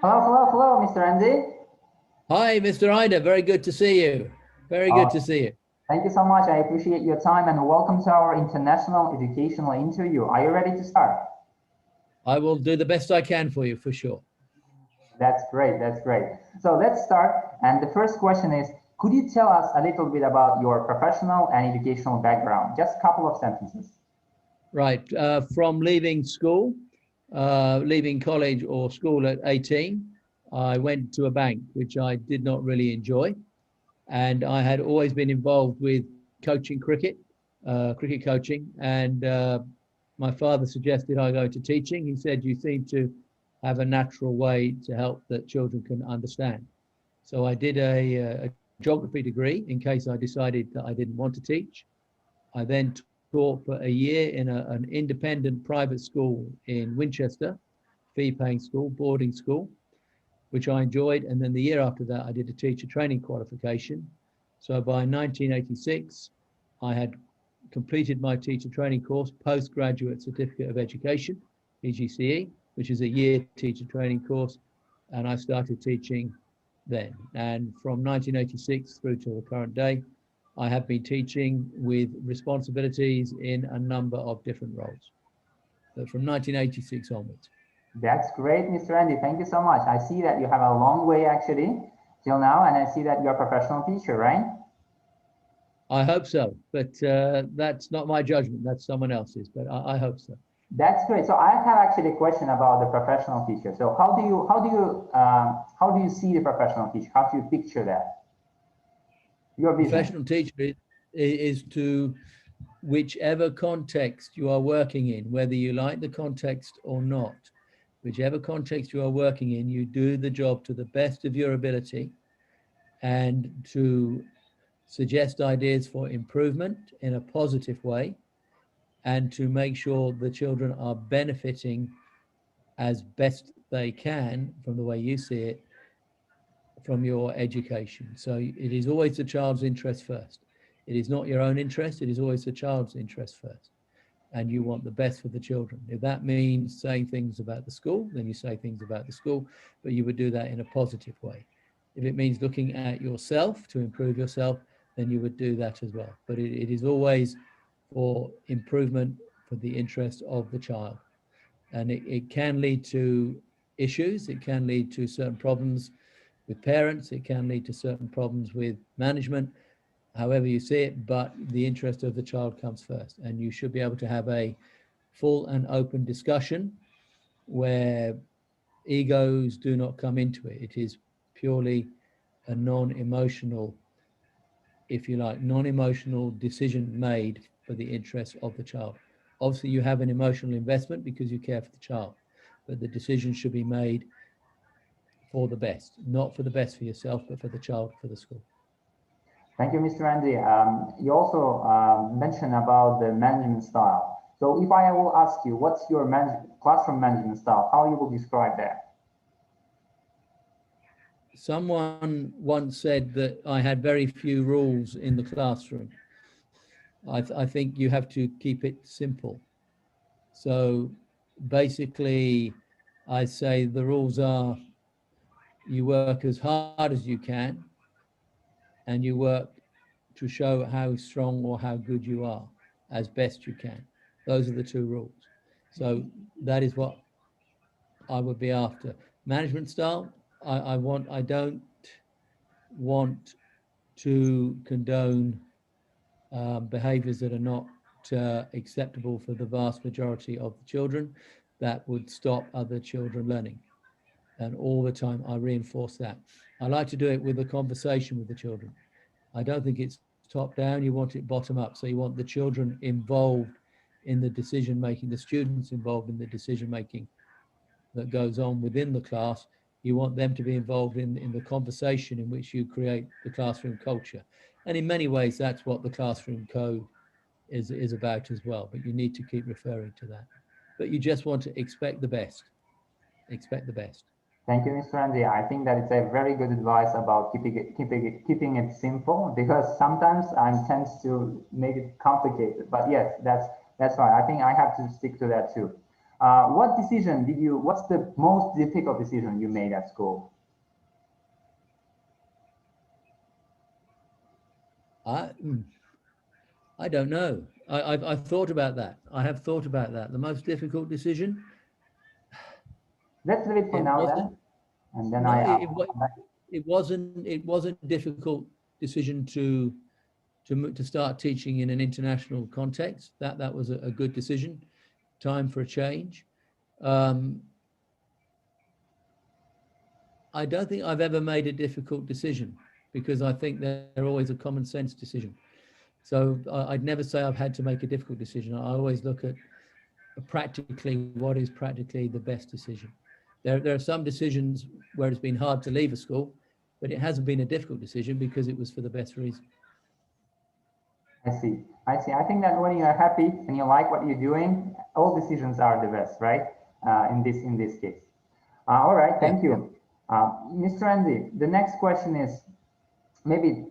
Hello, hello, hello, Mr. Andy. Hi, Mr. Ida. Very good to see you. Very good to see you. Thank you so much. I appreciate your time and welcome to our international educational interview. Are you ready to start? I will do the best I can for you, for sure. That's great. That's great. So let's start. And the first question is, could you tell us a little bit about your professional and educational background? Just a couple of sentences. Right. From leaving school, leaving college or school at 18, I went to a bank, which I did not really enjoy. And I had always been involved with coaching cricket, cricket coaching. And my father suggested I go to teaching. He said, you seem to have a natural way to help that children can understand. So I did a geography degree in case I decided that I didn't want to teach. I then taught for a year in an independent private school in Winchester, fee-paying school, boarding school, which I enjoyed. And then the year after that, I did a teacher training qualification. So by 1986, I had completed my teacher training course, postgraduate certificate of education, PGCE, which is a year teacher training course. And I started teaching then. And from 1986 through to the current day, I have been teaching with responsibilities in a number of different roles. So from 1986 onwards. That's great, Mr. Andy. Thank you so much. I see that you have a long way actually till now, and I see that you're a professional teacher, right? I hope so, but that's not my judgment. That's someone else's, but I hope so. That's great. So I have actually a question about the professional teacher. So how do you see the professional teacher? How do you picture that? Your vision. Professional teacher is to whichever context you are working in, whether you like the context or not, whichever context you are working in, you do the job to the best of your ability and to suggest ideas for improvement in a positive way and to make sure the children are benefiting as best they can from the way you see it from your education. So it is always the child's interest first. It is not your own interest, it is always the child's interest first. And you want the best for the children. If that means saying things about the school, then you say things about the school, but you would do that in a positive way. If it means looking at yourself to improve yourself, then you would do that as well. But it is always for improvement for the interest of the child. And it can lead to issues, it can lead to certain problems with parents, it can lead to certain problems with management, however you see it, but the interest of the child comes first. And you should be able to have a full and open discussion where egos do not come into it. It is purely a non-emotional, if you like, non-emotional decision made for the interest of the child. Obviously, you have an emotional investment because you care for the child, but the decision should be made for the best, not for the best for yourself, but for the child, for the school. Thank you, Mr. Andy. You also mentioned about the management style. So if I will ask you, what's your classroom management style? How you will describe that? Someone once said that I had very few rules in the classroom. I think you have to keep it simple. So basically, I say the rules are you work as hard as you can and you work to show how strong or how good you are as best you can. Those are the two rules. So that is what I would be after. Management style, I don't want to condone behaviors that are not acceptable for the vast majority of the children that would stop other children learning. And all the time I reinforce that. I like to do it with a conversation with the children. I don't think it's top down, you want it bottom up. So you want the children involved in the decision making, the students involved in the decision making that goes on within the class. You want them to be involved in the conversation in which you create the classroom culture. And in many ways, that's what the classroom code is about as well. But you need to keep referring to that. But you just want to expect the best. Expect the best. Thank you, Mr. Andy. I think that it's a very good advice about keeping it simple because sometimes I tend to make it complicated. But yes, that's right. I think I have to stick to that too. What's the most difficult decision you made at school? I don't know. I've thought about that. I have thought about that. The most difficult decision. Let's leave it for It now wasn't. then, and then No, come back. it wasn't. It wasn't a difficult decision to start teaching in an international context. That was a good decision. Time for a change. I don't think I've ever made a difficult decision because I think they're always a common sense decision. So I'd never say I've had to make a difficult decision. I always look at practically what is practically the best decision. There are some decisions where it's been hard to leave a school, but it hasn't been a difficult decision because it was for the best reason. I see. I see. I think that when you are happy and you like what you're doing, all decisions are the best, right? In this case. All right. Thank you, Mr. Andy. The next question is maybe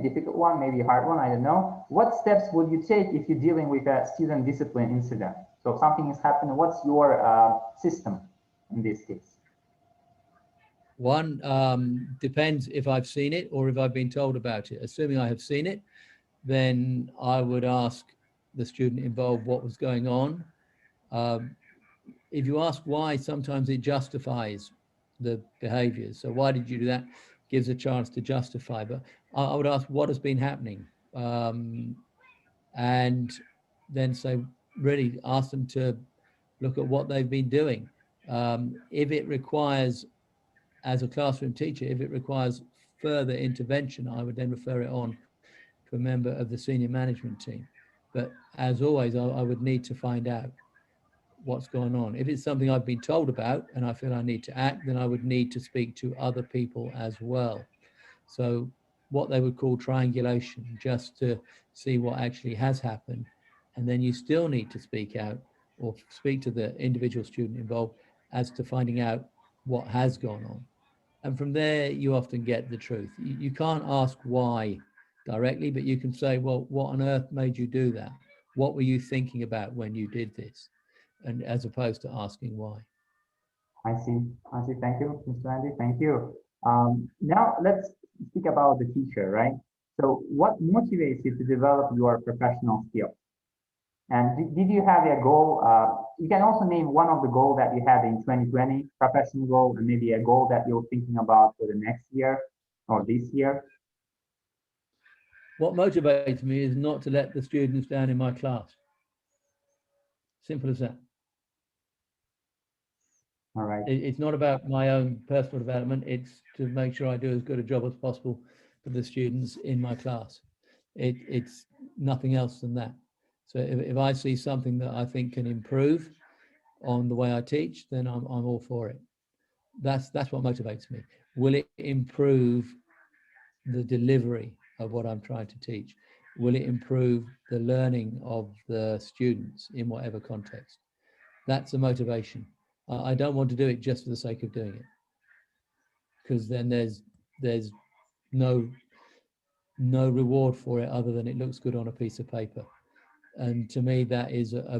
difficult one, maybe a hard one. I don't know. What steps would you take if you're dealing with a student discipline incident? So if something has happened, what's your system in this case? One, depends if I've seen it or if I've been told about it. Assuming I have seen it, then I would ask the student involved what was going on. If you ask why, sometimes it justifies the behaviors. So why did you do that? Gives a chance to justify. But I would ask what has been happening, and then say, really ask them to look at what they've been doing. If it requires, as a classroom teacher, if it requires further intervention, I would then refer it on to a member of the senior management team. But as always, I would need to find out what's going on. If it's something I've been told about and I feel I need to act, then I would need to speak to other people as well. So what they would call triangulation, just to see what actually has happened. And then you still need to speak out or speak to the individual student involved as to finding out what has gone on. And from there, you often get the truth. You can't ask why directly, but you can say, well, what on earth made you do that? What were you thinking about when you did this? And as opposed to asking why. I see. I see. Thank you, Mr. Andy. Thank you. Now let's speak about the teacher, right? So what motivates you to develop your professional skills? And did you have a goal? You can also name one of the goals that you had in 2020, professional goal, and maybe a goal that you're thinking about for the next year or this year. What motivates me is not to let the students down in my class. Simple as that. All right. It's not about my own personal development. It's to make sure I do as good a job as possible for the students in my class. It's nothing else than that. So if I see something that I think can improve on the way I teach, then I'm all for it. That's what motivates me. Will it improve the delivery of what I'm trying to teach? Will it improve the learning of the students in whatever context? That's a motivation. I don't want to do it just for the sake of doing it, because then there's no reward for it other than it looks good on a piece of paper. And to me, that is a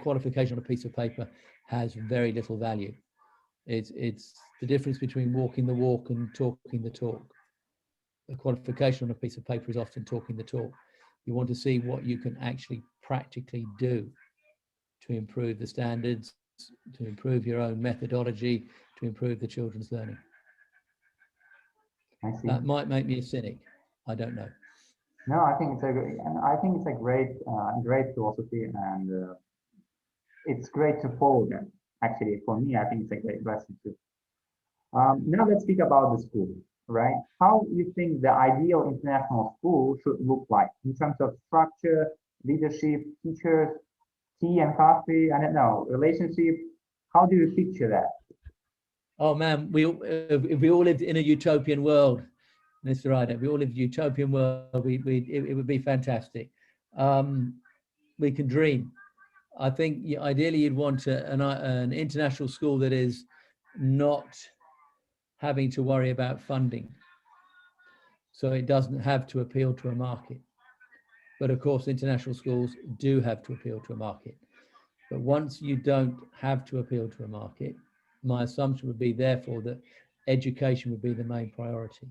qualification on a piece of paper has very little value. It's the difference between walking the walk and talking the talk. A qualification on a piece of paper is often talking the talk. You want to see what you can actually practically do to improve the standards, to improve your own methodology, to improve the children's learning. I see. That might make me a cynic. I don't know. No, I think it's a great philosophy, and it's great to follow that. Actually, for me, I think it's a great lesson too. Now let's speak about the school, right? How do you think the ideal international school should look like in terms of structure, leadership, teachers, tea and coffee? I don't know, relationship. How do you picture that? Oh man, if we all lived in a utopian world, Mr. Ryder, if we all lived in a utopian world, it would be fantastic. We can dream. I think ideally you'd want an international school that is not having to worry about funding. So it doesn't have to appeal to a market. But of course, international schools do have to appeal to a market. But once you don't have to appeal to a market, my assumption would be therefore that education would be the main priority.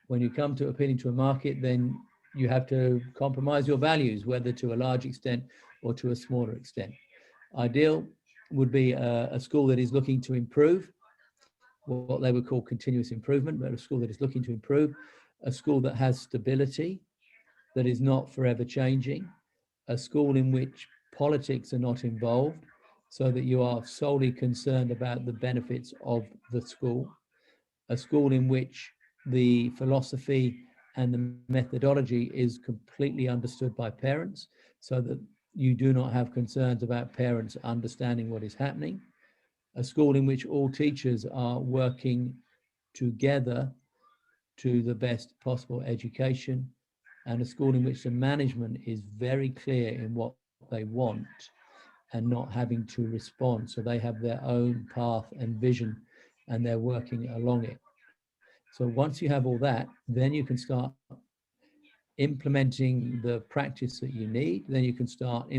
When you come to appealing to a market, then you have to compromise your values, whether to a large extent or to a smaller extent. Ideal would be a school that is looking to improve, what they would call continuous improvement, but a school that is looking to improve, a school that has stability, that is not forever changing, a school in which politics are not involved, so that you are solely concerned about the benefits of the school, a school in which the philosophy and the methodology is completely understood by parents, so that you do not have concerns about parents understanding what is happening, a school in which all teachers are working together to the best possible education, and a school in which the management is very clear in what they want and not having to respond. So they have their own path and vision and they're working along it. So once you have all that, then you can start implementing the practice that you need. Then you can start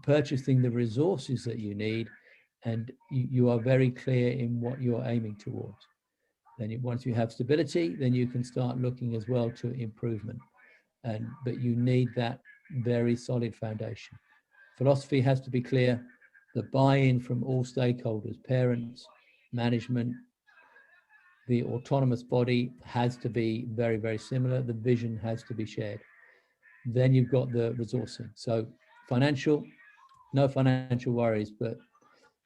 purchasing the resources that you need, and you are very clear in what you're aiming towards. Then once you have stability, then you can start looking as well to improvement. But you need that very solid foundation. Philosophy has to be clear, the buy-in from all stakeholders, parents, management, the autonomous body has to be very, very similar. The vision has to be shared. Then you've got the resourcing. So financial, no financial worries, but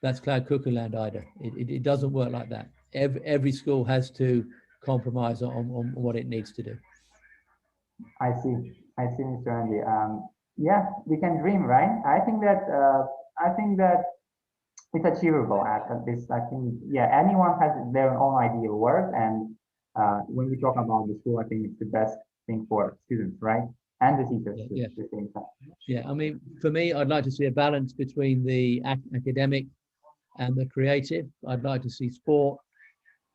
that's cloud cuckoo land, Ida. It doesn't work like that. Every school has to compromise on what it needs to do. I see. I see, Mr. Andy. Yeah, we can dream, right? I think that it's achievable at this. I think, yeah, anyone has their own idea of work, and when we talk about the school, I think it's the best thing for students, right? And the teachers too, Yeah. at the same time. Yeah, I mean, for me, I'd like to see a balance between the academic and the creative. I'd like to see sport,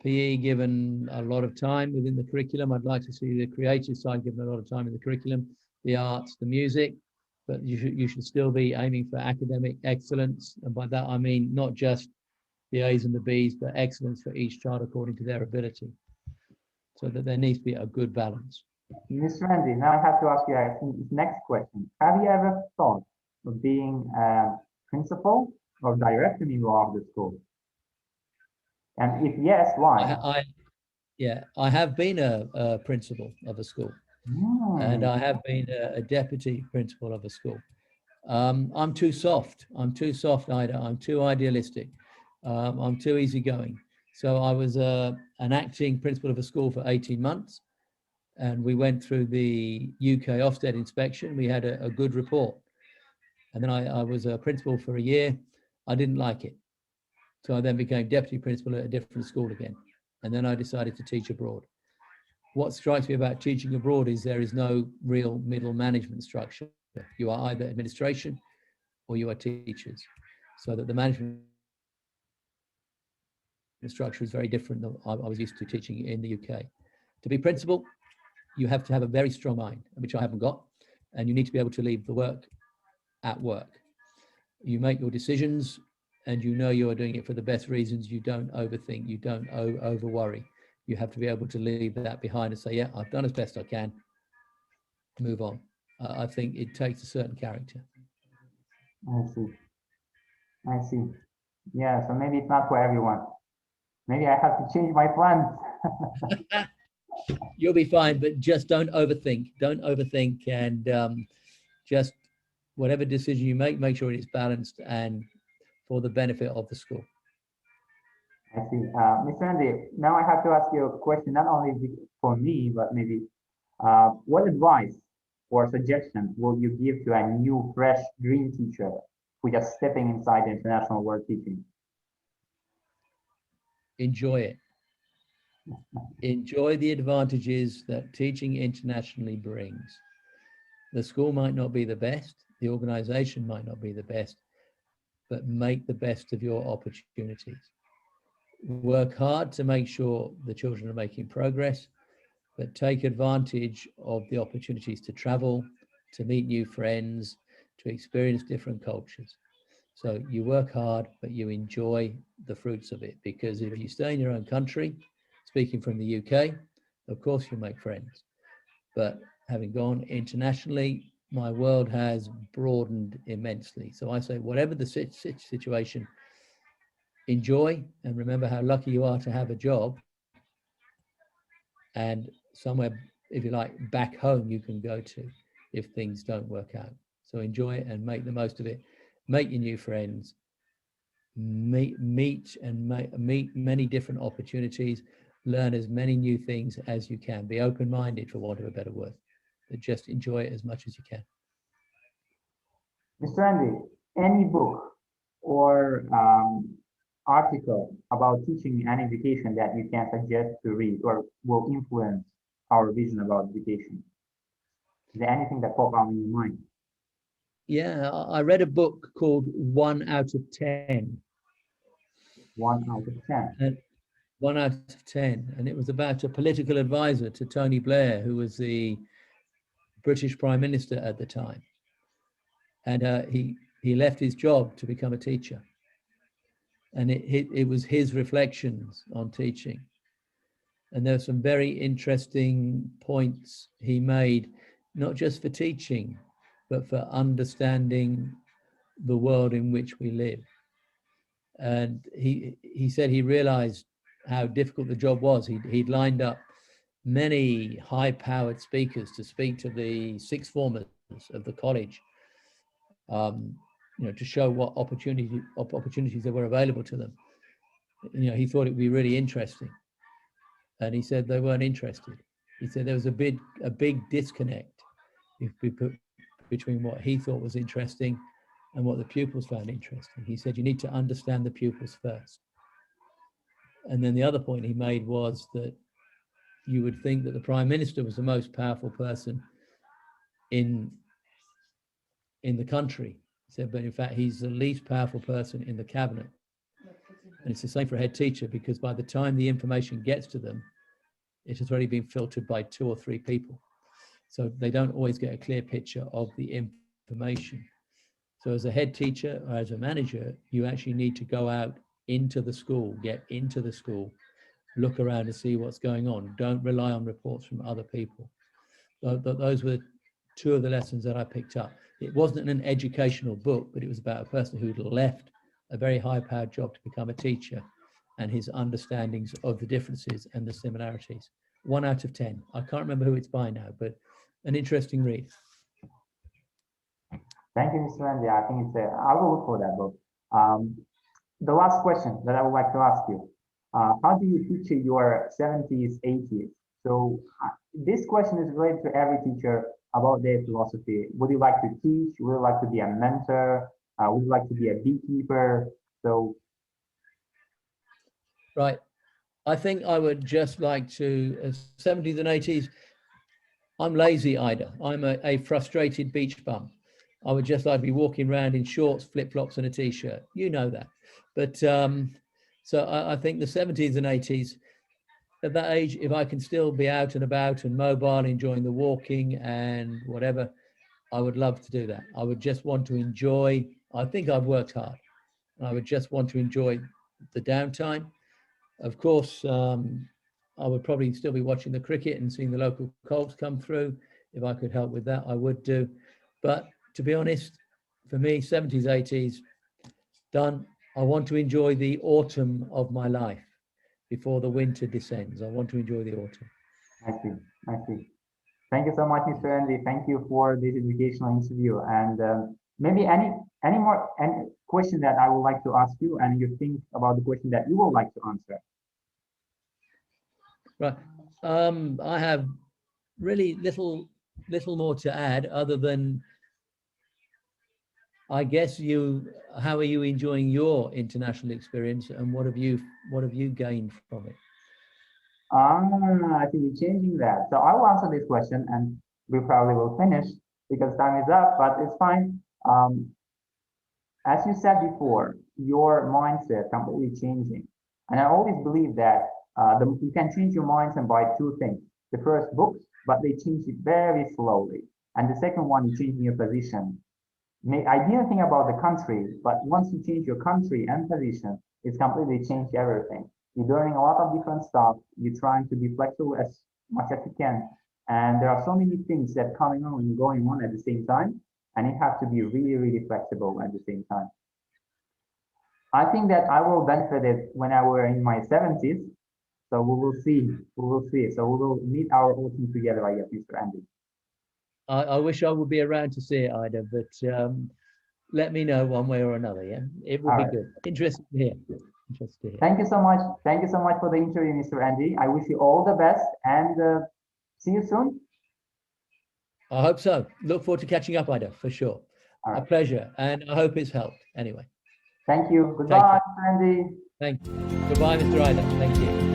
PE given a lot of time within the curriculum. I'd like to see the creative side given a lot of time in the curriculum, the arts, the music, but you should still be aiming for academic excellence. And by that, I mean, not just the A's and the B's, but excellence for each child according to their ability. So that there needs to be a good balance. Mr. Andy, now I have to ask you this next question. Have you ever thought of being a principal or director of the school? And if yes, why? I have been a principal of a school, and I have been a deputy principal of a school. I'm too soft. I'm too soft, Ida. I'm too idealistic. I'm too easygoing. So I was an acting principal of a school for 18 months, and we went through the UK Ofsted inspection. We had a good report. And then I was a principal for a year. I didn't like it. So I then became deputy principal at a different school again. And then I decided to teach abroad. What strikes me about teaching abroad is there is no real middle management structure. You are either administration or you are teachers. So that the management structure is very different than I was used to teaching in the UK. To be principal, you have to have a very strong mind, which I haven't got, and you need to be able to leave the work at work. You make your decisions and you know you are doing it for the best reasons. You don't overthink, you don't over worry. You have to be able to leave that behind and say, yeah, I've done as best I can, move on. I think it takes a certain character. I see. I see. Yeah, so maybe it's not for everyone. Maybe I have to change my plans. You'll be fine, but just don't overthink. Don't overthink, and just whatever decision you make sure it is balanced and for the benefit of the school. I see. Mr. Andy, now I have to ask you a question, not only for me, but maybe what advice or suggestion will you give to a new, fresh dream teacher who just stepping inside the international world teaching? Enjoy it. Enjoy the advantages that teaching internationally brings. The school might not be the best, the organization might not be the best, but make the best of your opportunities. Work hard to make sure the children are making progress, but take advantage of the opportunities to travel, to meet new friends, to experience different cultures. So you work hard, but you enjoy the fruits of it, because if you stay in your own country, speaking from the UK, of course you'll make friends. But having gone internationally, my world has broadened immensely. So I say, whatever the situation, enjoy and remember how lucky you are to have a job, and somewhere, if you like, back home you can go to if things don't work out. So enjoy it and make the most of it. Make your new friends. Meet many different opportunities. Learn as many new things as you can. Be open-minded, for want of a better word, but just enjoy it as much as you can. Mr. Andy, any book or article about teaching and education that you can suggest to read or will influence our vision about education? Is there anything that pops out in your mind? Yeah, I read a book called 1 out of 10. 1 out of 10. And 1 out of 10. And it was about a political advisor to Tony Blair, who was the British Prime Minister at the time. And he left his job to become a teacher. And it was his reflections on teaching. And there are some very interesting points he made, not just for teaching, but for understanding the world in which we live. And he said he realized how difficult the job was. He'd lined up many high-powered speakers to speak to the sixth formers of the college, to show what opportunities there were available to them. He thought it would be really interesting. And he said they weren't interested. He said there was a big disconnect between what he thought was interesting and what the pupils found interesting. He said you need to understand the pupils first. And then the other point he made was that you would think that the Prime Minister was the most powerful person in the country. He said, but in fact, he's the least powerful person in the cabinet. And it's the same for a head teacher, because by the time the information gets to them, it has already been filtered by 2 or 3 people. So they don't always get a clear picture of the information. So as a head teacher or as a manager, you actually need to go out into the school, get into the school, look around and see what's going on. Don't rely on reports from other people. Those were 2 of the lessons that I picked up. It wasn't an educational book, but it was about a person who'd left a very high-powered job to become a teacher, and his understandings of the differences and the similarities. 1 out of 10. I can't remember who it's by now, but an interesting read. Thank you, Mr. Andy. I think I will look for that book. The last question that I would like to ask you, how do you picture your 70s, 80s? So this question is related to every teacher about their philosophy. Would you like to teach? Would you like to be a mentor? Would you like to be a beekeeper? So. Right. I think I would just like to, 70s and 80s, I'm lazy, Ida. I'm a frustrated beach bum. I would just like to be walking around in shorts, flip-flops and a t-shirt. You know that. But so I think the 70s and 80s, at that age, if I can still be out and about and mobile, enjoying the walking and whatever, I would love to do that. I would just want to enjoy, I think I've worked hard. I would just want to enjoy the downtime. Of course, I would probably still be watching the cricket and seeing the local Colts come through. If I could help with that, I would do. But to be honest, for me, 70s, 80s, done. I want to enjoy the autumn of my life before the winter descends. I want to enjoy the autumn. I see. I see. Thank you so much, Mr. Andy. Thank you for this educational interview. And maybe any question that I would like to ask you, and you think about the question that you would like to answer. Right. I have really little more to add, other than I guess how are you enjoying your international experience, and what have you gained from it? I think you're changing that. So I will answer this question, and we probably will finish because time is up, but it's fine. As you said before, your mindset completely changing. And I always believe that you can change your mindset by 2 things. The first, books, but they change it very slowly. And the second one, you changing your position. I didn't think about the country, but once you change your country and position, it's completely changed everything. You're learning a lot of different stuff. You're trying to be flexible as much as you can. And there are so many things that coming on and going on at the same time. And you have to be really, really flexible at the same time. I think that I will benefit it when I were in my 70s. So we will see. We will see. So we will meet our autumn together, I guess, Mr. Andy. I wish I would be around to see it, Ida, but let me know one way or another. Yeah, it would be good. Interesting to hear. Interesting to hear. Thank you so much. Thank you so much for the interview, Mr. Andy. I wish you all the best and see you soon. I hope so. Look forward to catching up, Ida, for sure. A pleasure, and I hope it's helped. Anyway. Thank you. Goodbye, Mr. Andy. Thank you. Goodbye, Mr. Ida. Thank you.